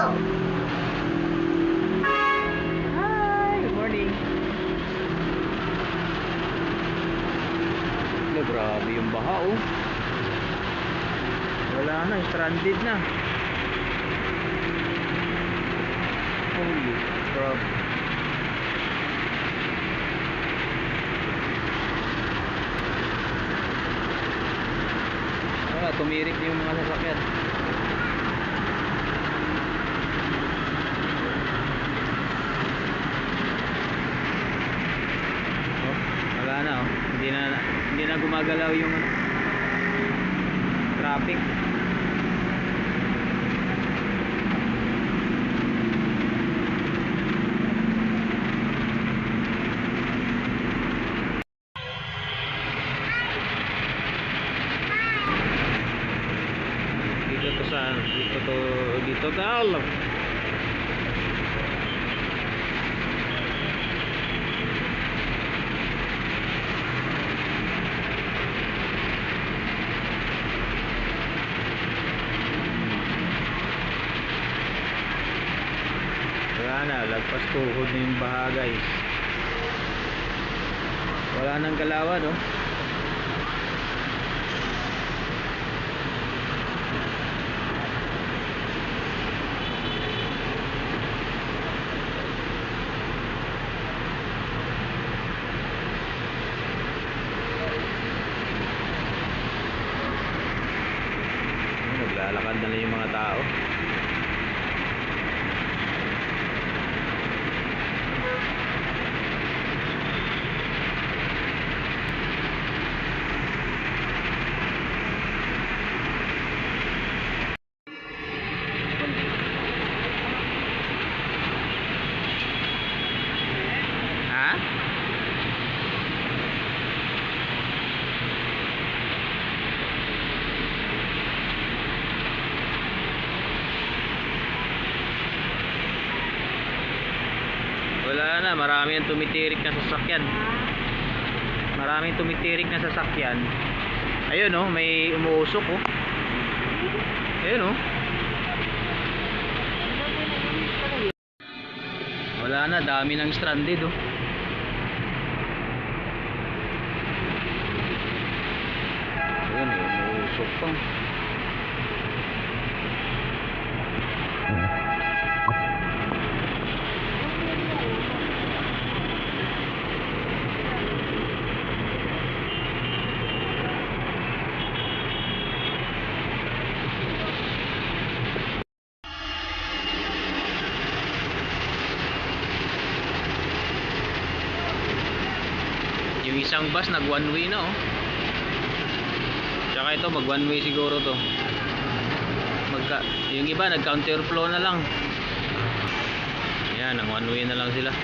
Hi, good morning. Grabe yung baha oh. Wala na, stranded na. Holy crap. Wala, tumirik yung mga sasakyan. Oh, wala na oh. Hindi na gumagalaw yung traffic. Dito daw. Wala na, lagpas tuhod na yung baha guys. Wala nang galawan no. Naglalakad na lang yung mga tao. Ha? Wala na, marami ang tumitirik na sasakyan. Maraming tumitirik na sasakyan. Ayun oh, may umuusok oh. Ayun oh. Wala na, dami ng stranded oh. Ayun eh, umuusok pang. Yung isang bus nag one way na oh. Tsaka ito mag one way siguro to. Yung iba nag counter flow na lang. Yan, ang one way na lang sila.